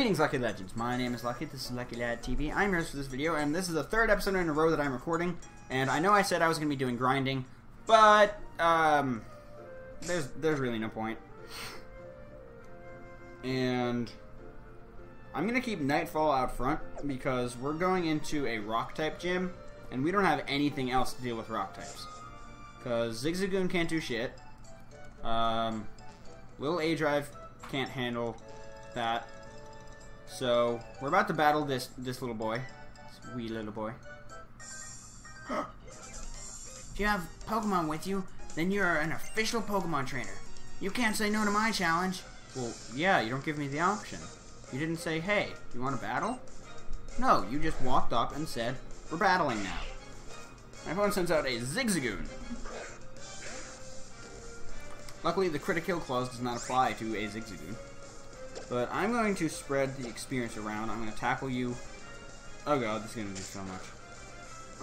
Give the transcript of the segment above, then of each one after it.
Greetings, Lucky Legends. My name is Lucky. This is Lucky Lad TV. I'm here for this video, and this is the third episode in a row that I'm recording. And I know I said I was going to be doing grinding, but there's really no point. And I'm going to keep Nightfall out front because we're going into a rock type gym, and we don't have anything else to deal with rock types. Because Zigzagoon can't do shit. Little A-Drive can't handle that. So, we're about to battle this little boy. This wee little boy. If you have Pokemon with you, then you're an official Pokemon trainer. You can't say no to my challenge. Well, yeah, you don't give me the option. You didn't say, hey, you want to battle? No, you just walked up and said, we're battling now. My phone sends out a Zigzagoon. Luckily, the Crit Kill clause does not apply to a Zigzagoon. But I'm going to spread the experience around. I'm going to tackle you. Oh god, this is going to do so much.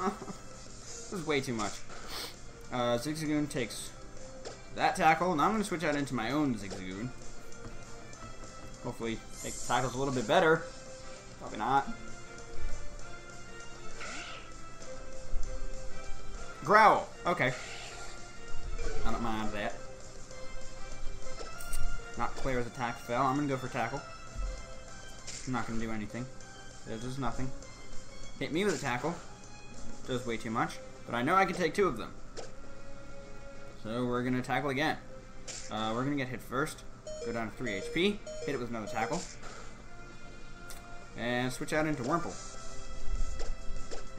This is way too much. Zigzagoon takes that tackle, and I'm going to switch out into my own Zigzagoon. Hopefully, take the tackles a little bit better. Probably not. Growl. Okay. I don't mind that. Not Claire's attack fell. I'm gonna go for tackle. I'm not gonna do anything. It does nothing. Hit me with a tackle. Does way too much. But I know I can take two of them. So we're gonna tackle again. We're gonna get hit first. Go down to 3 HP. Hit it with another tackle. And switch out into Wurmple.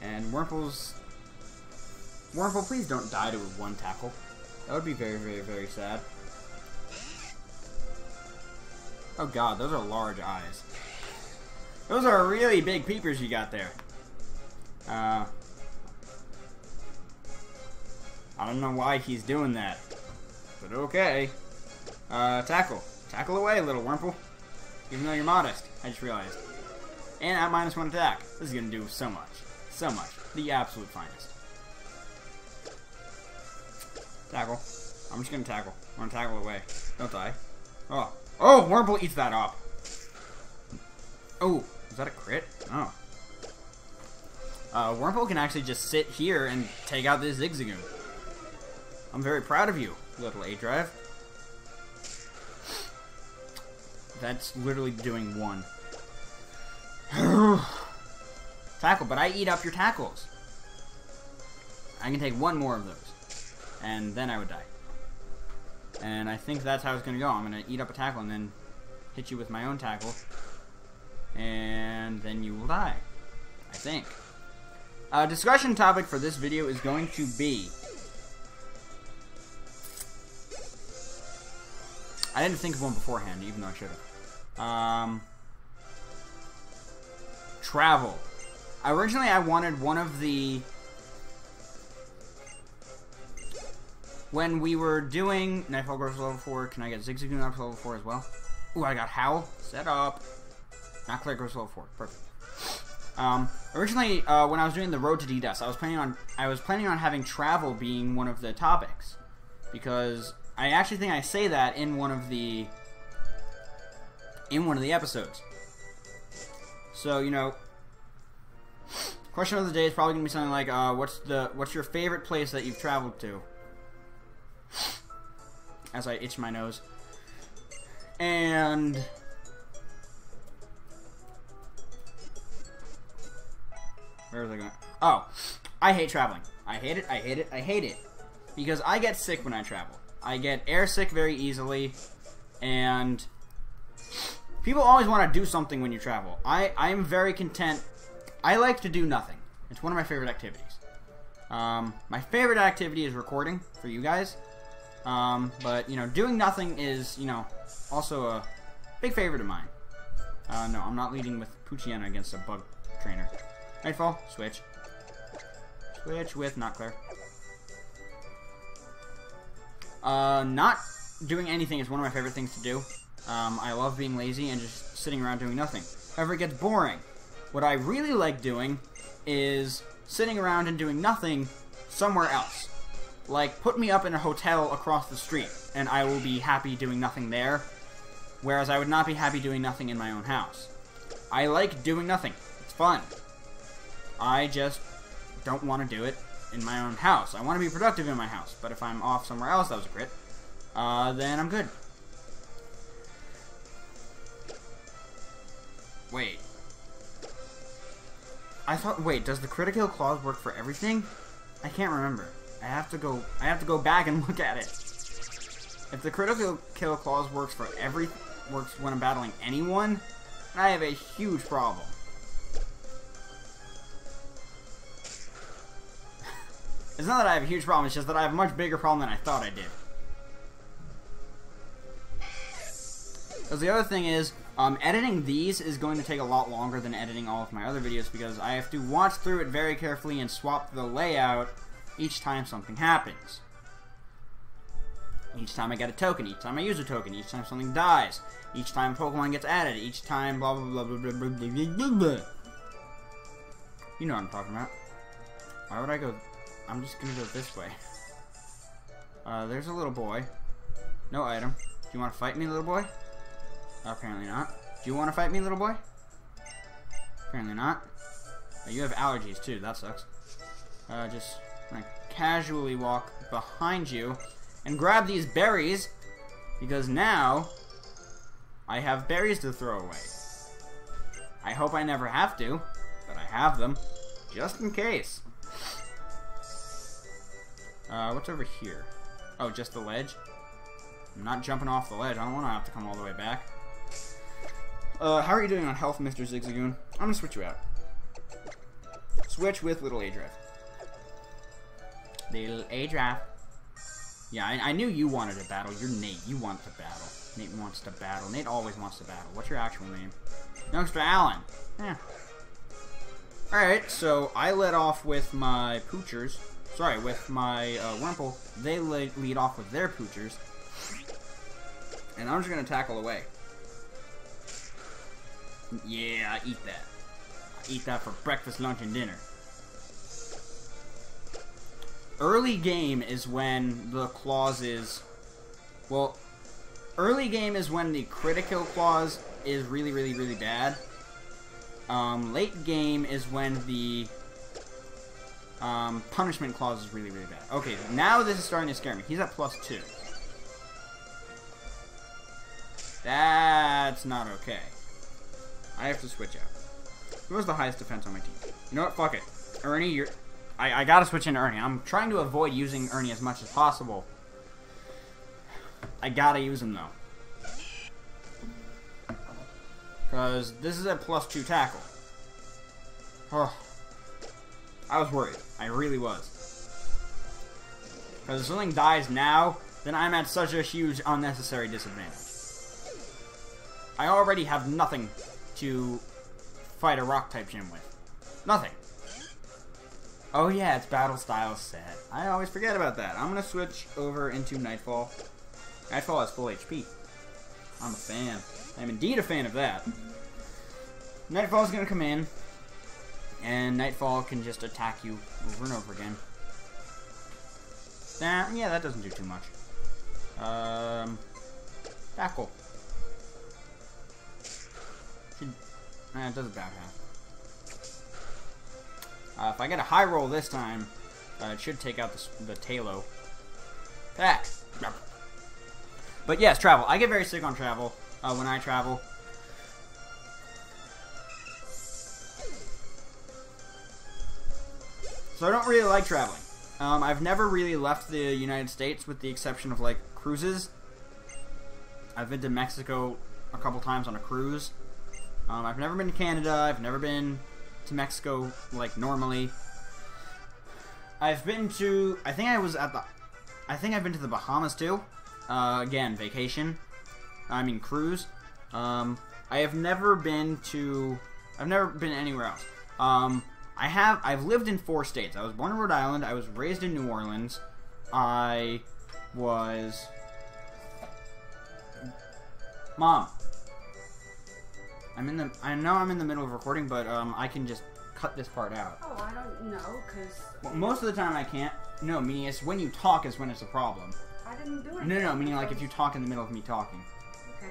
And Wurmple, please don't die to one tackle. That would be very, very, very sad. Oh god, those are large eyes. Those are really big peepers you got there. I don't know why he's doing that. But okay. Tackle. Tackle away, little Wurmple. Even though you're modest, I just realized. And at -1 attack. This is gonna do so much. So much. The absolute finest. Tackle. I'm just gonna tackle. I'm gonna tackle away. Don't die. Oh. Oh, Wurmple eats that up. Oh, is that a crit? Oh. Wurmple can actually just sit here and take out this Zigzagoon. I'm very proud of you, little A-Drive. That's literally doing one. Tackle, but I eat up your tackles. I can take one more of those. And then I would die. And I think that's how it's going to go. I'm going to eat up a tackle and then hit you with my own tackle. And then you will die. I think. Discussion topic for this video is going to be... I didn't think of one beforehand, even though I should have. Travel. Originally, I wanted one of the... When we were doing Nightfall grows to level 4, can I get Zigzagoon up to level 4 as well? Ooh, I got Howl set up. Not Claire grows to level 4. Perfect. Originally, when I was doing the Road to D-Dust, I was planning on having travel being one of the topics, because I actually think I say that in one of the episodes. So, you know, question of the day is probably gonna be something like, what's your favorite place that you've traveled to? As I itch my nose. And where was I going? Oh, I hate traveling. I hate it, I hate it, I hate it. Because I get sick when I travel. I get air sick very easily, and people always want to do something when you travel. I'm very content. I like to do nothing. It's one of my favorite activities. My favorite activity is recording for you guys. But, you know, doing nothing is, you know, also a big favorite of mine. No, I'm not leading with Poochyena against a bug trainer. Nightfall, switch. Switch with not Claire. Not doing anything is one of my favorite things to do. I love being lazy and just sitting around doing nothing. However, it gets boring. What I really like doing is sitting around and doing nothing somewhere else. Like, put me up in a hotel across the street, and I will be happy doing nothing there, whereas I would not be happy doing nothing in my own house. I like doing nothing. It's fun. I just don't want to do it in my own house. I want to be productive in my house, but if I'm off somewhere else, that was a crit, then I'm good. Wait. Wait, does the critical clause work for everything? I can't remember. I have to go back and look at it. If the critical kill clause works when I'm battling anyone, then I have a huge problem. It's not that I have a huge problem, it's just that I have a much bigger problem than I thought I did. Because the other thing is, editing these is going to take a lot longer than editing all of my other videos because I have to watch through it very carefully and swap the layout each time something happens. Each time I get a token, each time I use a token, each time something dies, each time Pokemon gets added, each time blah blah blah blah blah blah blah blah blah. You know what I'm talking about. Why would I go... I'm just gonna go this way. There's a little boy. No item. Do you want to fight me, little boy? Apparently not. Do you want to fight me, little boy? Apparently not. You have allergies too, that sucks. Just gonna casually walk behind you and grab these berries because now I have berries to throw away. I hope I never have to, but I have them just in case. What's over here? Oh, just the ledge? I'm not jumping off the ledge. I don't want to have to come all the way back. How are you doing on health, Mr. Zigzagoon? I'm gonna switch you out. Switch with little A-Drive. Little A-Drive. Yeah, I knew you wanted to battle. You're Nate. You want to battle. Nate wants to battle. Nate always wants to battle. What's your actual name? Youngster Allen. Yeah. Alright, so I led off with my Poochers. Sorry, with my Wurmple. They lead off with their Poochers. And I'm just going to tackle away. Yeah, I eat that. I eat that for breakfast, lunch, and dinner. Early game is when the clause is... Well, early game is when the critical clause is really, really, really bad. Late game is when the punishment clause is really, really bad. Okay, now this is starting to scare me. He's at +2. That's not okay. I have to switch out. Who has the highest defense on my team? You know what? Fuck it. Ernie, you're... I gotta switch into Ernie. I'm trying to avoid using Ernie as much as possible. I gotta use him, though. Because this is a +2 tackle. Oh. I was worried. I really was. Because if something dies now, then I'm at such a huge unnecessary disadvantage. I already have nothing to fight a rock-type gym with. Nothing. Oh yeah, it's battle style set. I always forget about that. I'm going to switch over into Nightfall. Nightfall has full HP. I'm a fan. I'm indeed a fan of that. Nightfall's going to come in, and Nightfall can just attack you over and over again. Yeah, that doesn't do too much. Tackle. It does about half. If I get a high roll this time, it should take out the Talo. Back. But yes, travel. I get very sick on travel when I travel. So I don't really like traveling. I've never really left the United States with the exception of, like, cruises. I've been to Mexico a couple times on a cruise. I've never been to Canada. I've never been to Mexico, like, normally. I've been to... I think I've been to the Bahamas, too. Again, vacation. I mean, cruise. I've never been anywhere else. I've lived in 4 states. I was born in Rhode Island. I was raised in New Orleans. I was... Mom. I know I'm in the middle of recording, but I can just cut this part out. Oh, I don't know, because... Well, most of the time I can't. No, meaning it's when you talk is when it's a problem. I didn't do it. No, meaning like if you talk in the middle of me talking. Okay.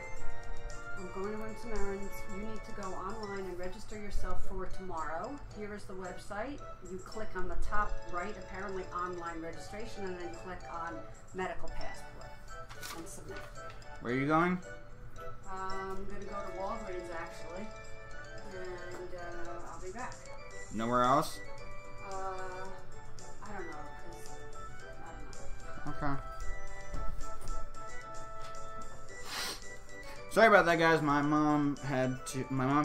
I'm going to run some errands. You need to go online and register yourself for tomorrow. Here is the website. You click on the top right, apparently online registration, and then click on medical passport and submit. Where are you going? I'm going to go to Walgreens, actually, and I'll be back. Nowhere else? I don't know, because I don't know. Okay. Sorry about that, guys. My mom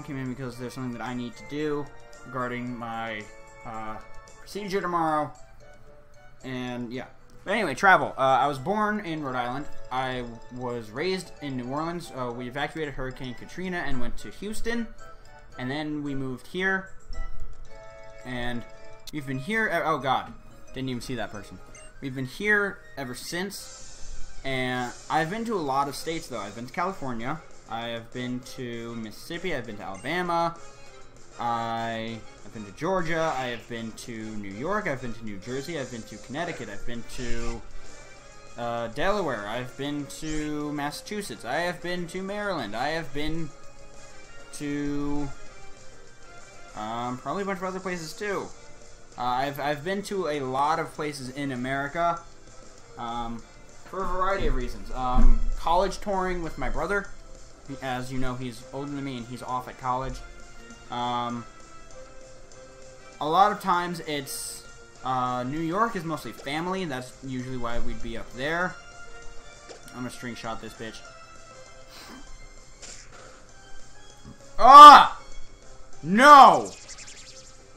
came in because there's something that I need to do regarding my procedure tomorrow. And yeah. But anyway, travel. I was born in Rhode Island. I was raised in New Orleans. We evacuated Hurricane Katrina and went to Houston. And then we moved here. And we've been here. Oh God, didn't even see that person. We've been here ever since. And I've been to a lot of states, though. I've been to California. I have been to Mississippi. I've been to Alabama. I've been to Georgia. I have been to New York. I've been to New Jersey. I've been to Connecticut. I've been to Delaware. I've been to Massachusetts. I have been to Maryland. I have been to probably a bunch of other places, too. I've been to a lot of places in America. For a variety of reasons. College touring with my brother. As you know, he's older than me and he's off at college. A lot of times it's New York is mostly family. That's usually why we'd be up there. I'm gonna string shot this bitch. Ah! No!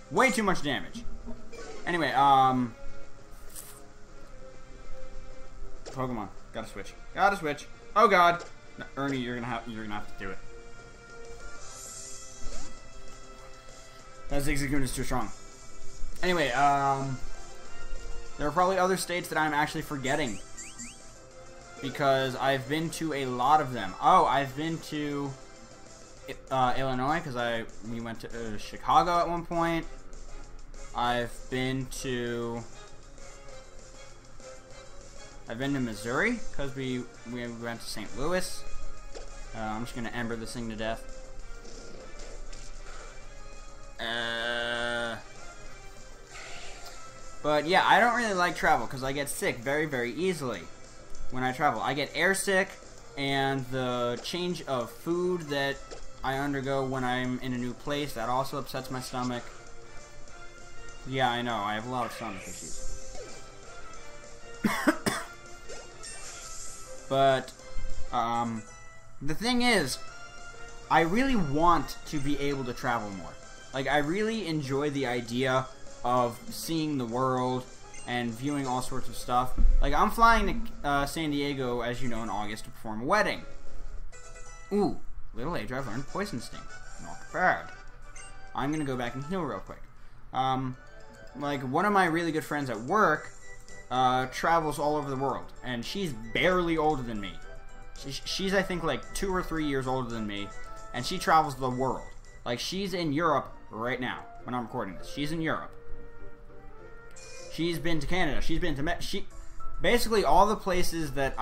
Way too much damage. Anyway, Pokemon. Gotta switch. Gotta switch. Oh God. No, Ernie, you're gonna have to do it. That Zigzagoon is too strong. Anyway, there are probably other states that I'm actually forgetting. Because I've been to a lot of them. Oh, I've been to Illinois, because we went to Chicago at one point. I've been to Missouri, because we went to St. Louis. I'm just going to ember this thing to death. But yeah, I don't really like travel, because I get sick very, very easily when I travel. I get airsick, and the change of food that I undergo when I'm in a new place, that also upsets my stomach. Yeah, I know, I have a lot of stomach issues. But, the thing is, I really want to be able to travel more. Like, I really enjoy the idea of seeing the world and viewing all sorts of stuff. Like, I'm flying to San Diego, as you know, in August to perform a wedding. Ooh, little age I've learned Poison Sting. Not bad. I'm gonna go back and heal real quick. Like, one of my really good friends at work travels all over the world, and she's barely older than me. She's I think like 2 or 3 years older than me, and she travels the world. Like, she's in Europe right now when I'm recording this. She's in Europe. She's been to Canada. She's been to basically all the places that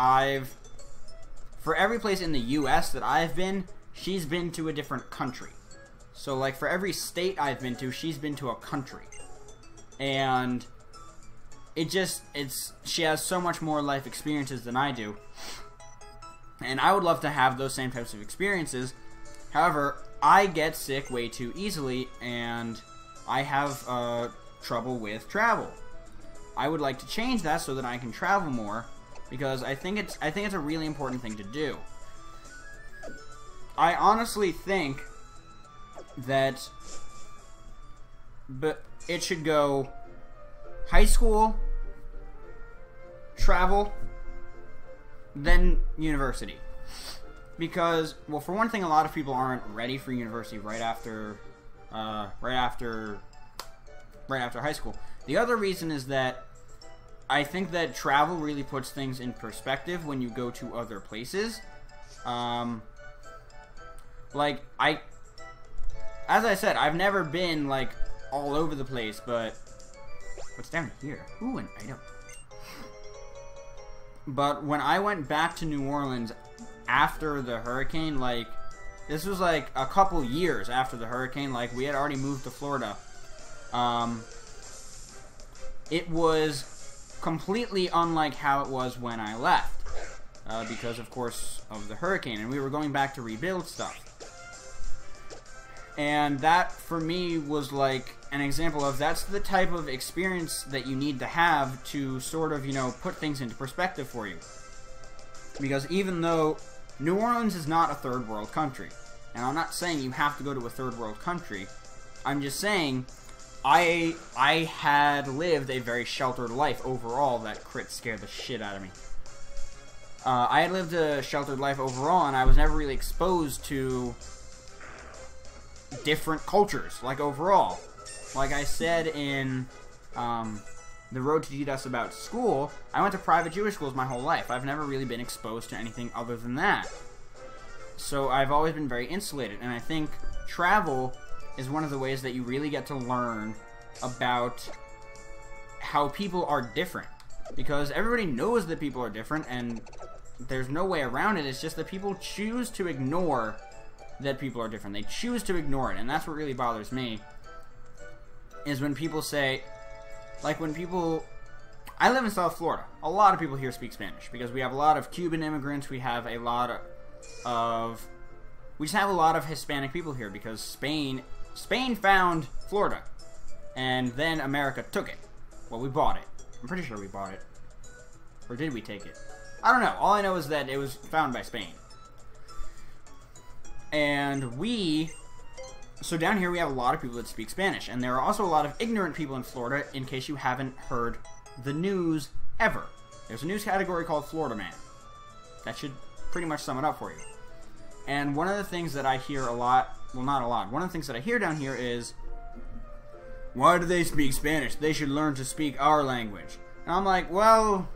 for every place in the U.S. that I've been, she's been to a different country. So like for every state I've been to, she's been to a country, and she has so much more life experiences than I do. And I would love to have those same types of experiences. However, I get sick way too easily, and I have trouble with travel. I would like to change that so that I can travel more, because I think it's a really important thing to do. I honestly think that it should go high school, travel, then university. Because, well, for one thing, a lot of people aren't ready for university right after high school. The other reason is that I think that travel really puts things in perspective when you go to other places. Like, as I said, I've never been, like, all over the place, but what's down here? Ooh, an item. But when I went back to New Orleans after the hurricane, like, This was like a couple years after the hurricane. Like, we had already moved to Florida. It was completely unlike how it was when I left. Because, of course, of the hurricane. And we were going back to rebuild stuff. And that, for me, was like an example of that's the type of experience that you need to have to sort of, you know, put things into perspective for you. Because even though New Orleans is not a third world country, and I'm not saying you have to go to a third world country, I'm just saying I had lived a very sheltered life overall. That crit scared the shit out of me. I had lived a sheltered life overall, and I was never really exposed to different cultures, like overall. Like I said in The Road to Teach Us About School, I went to private Jewish schools my whole life. I've never really been exposed to anything other than that. So I've always been very insulated, and I think travel is one of the ways that you really get to learn about how people are different. Because everybody knows that people are different, and there's no way around it. It's just that people choose to ignore that people are different. They choose to ignore it, and that's what really bothers me. Is when people say, like when people... I live in South Florida. A lot of people here speak Spanish, because we have a lot of Cuban immigrants. We have a lot of... We just have a lot of Hispanic people here, because Spain found Florida, and then America took it. Well, we bought it. I'm pretty sure we bought it. Or did we take it? I don't know. All I know is that it was found by Spain. And so down here we have a lot of people that speak Spanish. And there are also a lot of ignorant people in Florida, in case you haven't heard the news ever. There's a news category called Florida Man. That should pretty much sum it up for you. And one of the things that I hear a lot, well, not a lot, one of the things that I hear down here is, why do they speak Spanish? They should learn to speak our language. And I'm like, well,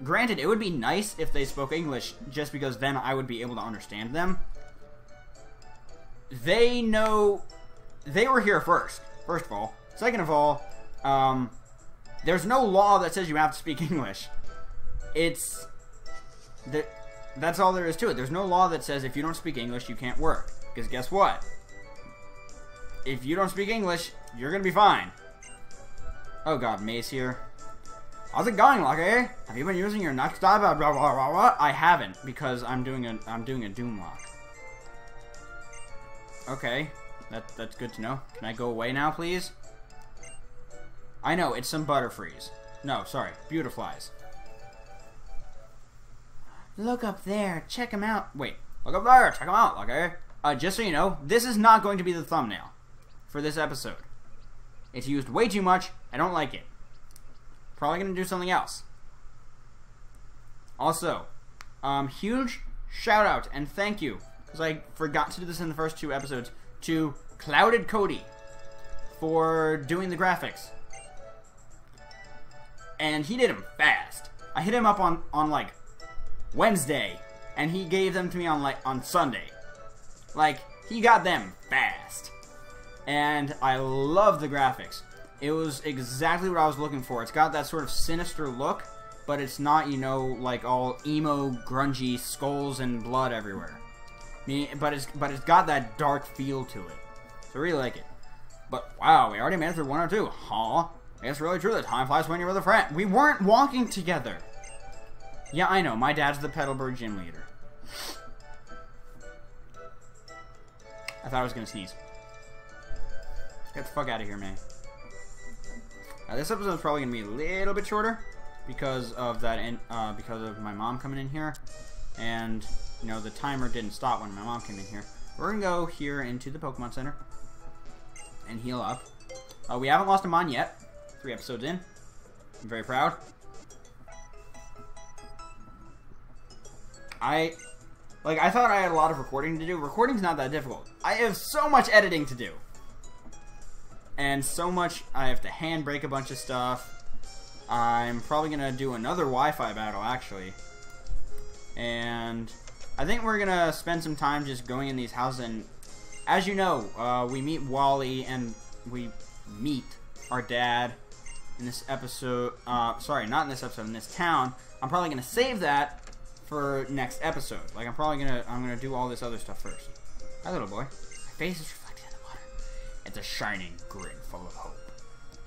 granted, it would be nice if they spoke English, just because then I would be able to understand them. They know, they were here first of all. Second of all, there's no law that says you have to speak English. That's all there is to it. There's no law that says if you don't speak English, you can't work. Because guess what? If you don't speak English, you're gonna be fine. Oh god, May's here. How's it going, Lucky? Have you been using your next dive? Blah, blah, blah, blah, blah. I haven't, because I'm doing a Doomlock. Okay, that's good to know. Can I go away now, please? I know, it's some Butterfrees. No, sorry, Beautiflies. Look up there, check them out. Wait, look up there, check them out, Lucky. Just so you know, this is not going to be the thumbnail for this episode. It's used way too much. I don't like it. Probably gonna do something else. Also, huge shout out and thank you, because I forgot to do this in the first 2 episodes, to Clouded Cody for doing the graphics. And he did them fast. I hit him up on like Wednesday, and he gave them to me on Sunday. Like, he got them fast. And I love the graphics. It was exactly what I was looking for. It's got that sort of sinister look, but it's not, you know, like all emo, grungy skulls and blood everywhere. But it's got that dark feel to it. So I really like it. But wow, we already made it through 1 or 2. Huh? I guess really true that time flies when you're with a friend. We weren't walking together. Yeah, I know. My dad's the Petalburg gym leader. I thought I was gonna sneeze. Get the fuck out of here, man. Now, this episode is probably gonna be a little bit shorter because of that, because of my mom coming in here, and you know the timer didn't stop when my mom came in here. We're gonna go here into the Pokemon Center and heal up. We haven't lost a Mon yet. 3 episodes in. I'm very proud. I thought I had a lot of recording to do. Recording's not that difficult. I have so much editing to do. And so much, I have to handbrake a bunch of stuff. I'm probably going to do another Wi-Fi battle, actually. And I think we're going to spend some time just going in these houses. And as you know, we meet Wally and we meet our dad in this episode. Sorry, not in this episode, in this town. I'm probably going to save that for next episode. Like, I'm gonna do all this other stuff first. Hi, little boy. My face is reflected in the water. It's a shining grin full of hope.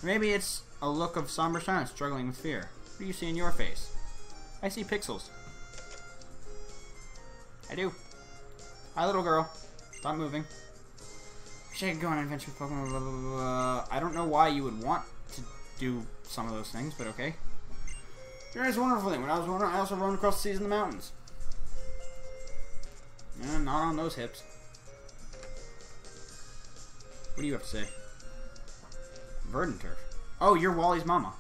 Maybe it's a look of somber silence struggling with fear. What do you see in your face? I see pixels. I do. Hi, little girl. Stop moving. Wish I could go on an adventure with Pokemon. Blah, blah, blah, blah. I don't know why you would want to do some of those things, but okay. Journey is a wonderful thing. When I was wondering, I also roamed across the seas and the mountains. Not on those hips. What do you have to say? Verdant turf. Oh, you're Wally's mama.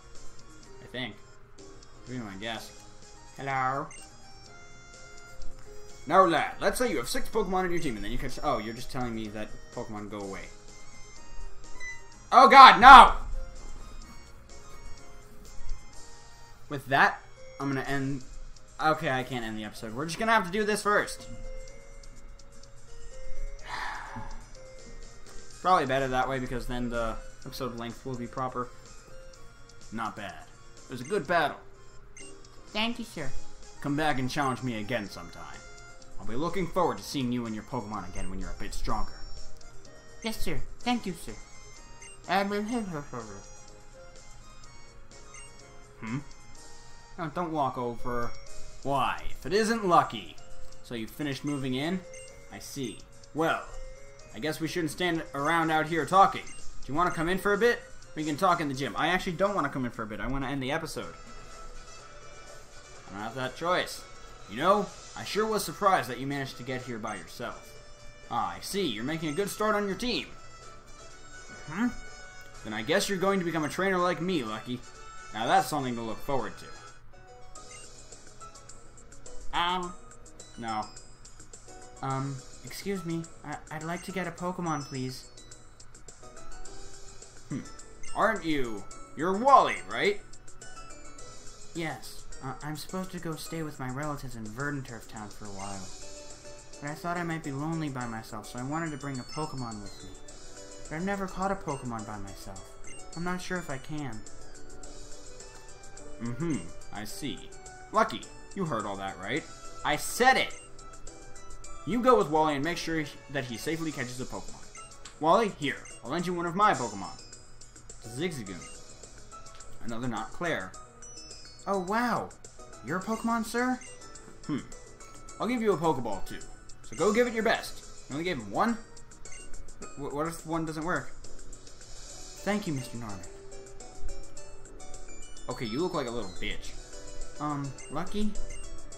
I think. What do you want to guess? Hello? Now, lad, let's say you have 6 Pokemon in your team, and then you catch... Oh, you're just telling me that Pokemon go away. Oh, God, no! With that, I'm going to end... Okay, I can't end the episode. We're just going to have to do this first. Probably better that way, because then the episode length will be proper. Not bad. It was a good battle. Thank you, sir. Come back and challenge me again sometime. I'll be looking forward to seeing you and your Pokemon again when you're a bit stronger. Yes, sir. Thank you, sir. Oh, don't walk over. Why, if it isn't Lucky. So you finished moving in? I see. Well, I guess we shouldn't stand around out here talking. Do you want to come in for a bit? We can talk in the gym. I actually don't want to come in for a bit. I want to end the episode. I don't have that choice. You know, I sure was surprised that you managed to get here by yourself. Ah, I see. You're making a good start on your team. Then I guess you're going to become a trainer like me, Lucky. Now that's something to look forward to. No. Excuse me. I'd like to get a Pokemon, please. Aren't you? You're Wally, right? Yes. I'm supposed to go stay with my relatives in Verdanturf Town for a while. But I thought I might be lonely by myself, so I wanted to bring a Pokemon with me. But I've never caught a Pokemon by myself. I'm not sure if I can. I see. Lucky, you heard all that, right? I said it! You go with Wally and make sure that he safely catches a Pokemon. Wally, here, I'll lend you one of my Pokemon. Zigzagoon. Another not Claire. Oh, wow. You're a Pokemon, sir? I'll give you a Pokeball, too. So go give it your best. You only gave him one? What if one doesn't work? Thank you, Mr. Norman. Okay, you look like a little bitch. Lucky?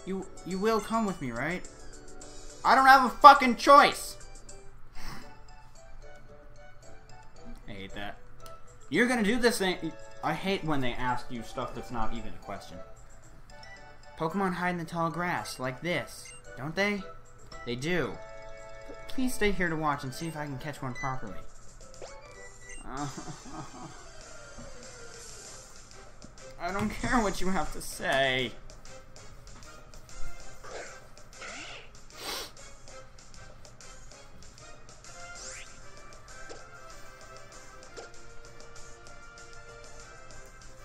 You will come with me, right? I don't have a fucking choice! I hate that. You're gonna do this thing... I hate when they ask you stuff that's not even a question. Pokemon hide in the tall grass, like this, don't they? They do. Please stay here to watch and see if I can catch one properly. I don't care what you have to say.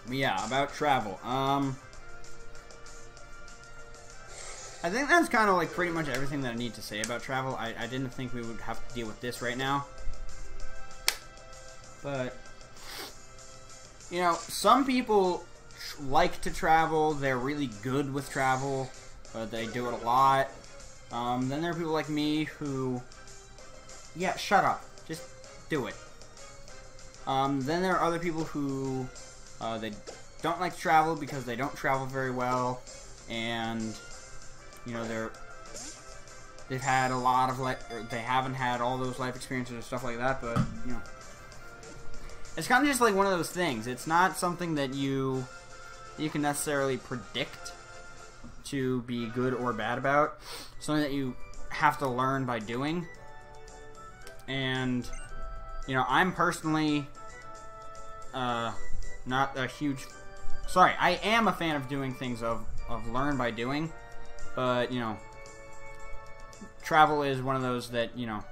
Yeah, about travel. I think that's kind of like pretty much everything that I need to say about travel. I didn't think we would have to deal with this right now. But, you know, some people like to travel. They're really good with travel, but they do it a lot. Then there are people like me who... Yeah, shut up. Just do it. Then there are other people who... they don't like to travel because they don't travel very well, and you know they've had a lot of they haven't had all those life experiences or stuff like that. But you know, it's kind of just like one of those things. It's not something that you can necessarily predict to be good or bad about. Something that you have to learn by doing. And you know, I'm personally not a huge... Sorry, I am a fan of doing things of learn by doing, but, you know, travel is one of those that, you know...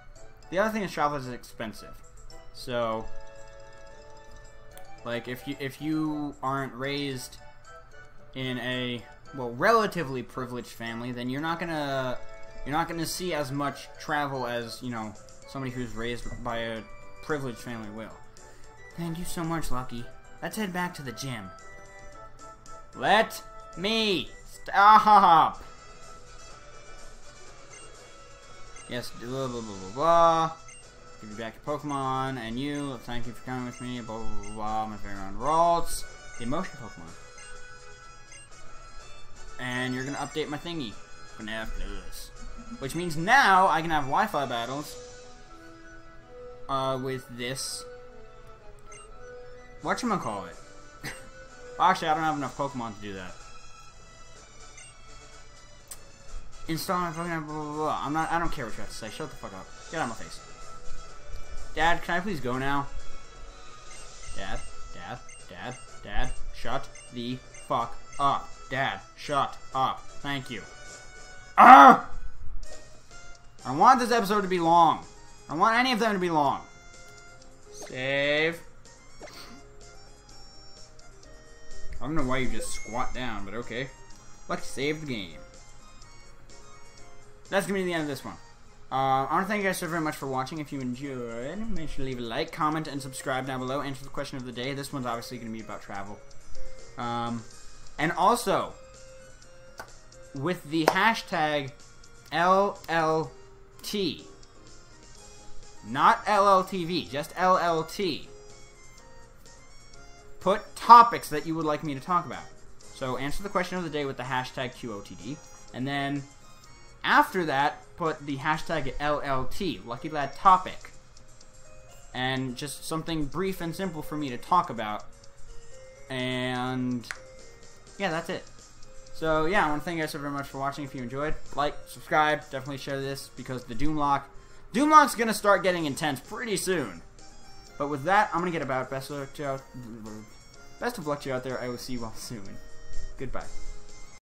The other thing is travel is expensive. So, like, if you aren't raised in a well, relatively privileged family, then you're not gonna see as much travel as, you know, somebody who's raised by a privileged family will. Thank you so much, Lucky. Let's head back to the gym. Let me stop. Yes, blah blah blah blah blah. Give you back your Pokemon, and you. Thank you for coming with me. Blah blah blah blah. My favorite round Ralts, the emotion Pokemon, and you're gonna update my thingy. FNAF Plus, which means now I can have Wi-Fi battles. With this. Whatchamacallit? Actually, I don't have enough Pokemon to do that. Install my Pokemon, blah, blah, blah. I don't care what you have to say. Shut the fuck up. Get out of my face. Dad, can I please go now? Dad, shut the fuck up. Dad, shut up. Thank you. Ah! I don't want this episode to be long. I don't want any of them to be long. Save. I don't know why you just squat down, but okay. Let's save the game. That's going to be the end of this one. I want to thank you guys so very much for watching. If you enjoyed, make sure to leave a like, comment, and subscribe down below. Answer the question of the day. This one's obviously going to be about travel. And also, with the hashtag LLT, not LLTV, just LLT, put topics that you would like me to talk about. So answer the question of the day with the hashtag QOTD, and then after that, put the hashtag LLT, Lucky Lad Topic, and just something brief and simple for me to talk about. And yeah, that's it. So yeah, I want to thank you guys so very much for watching. If you enjoyed, like, subscribe, definitely share this, because the Doomlock's gonna start getting intense pretty soon. But with that, I'm gonna get about. Best of luck to you out there. I will see you all soon. Goodbye.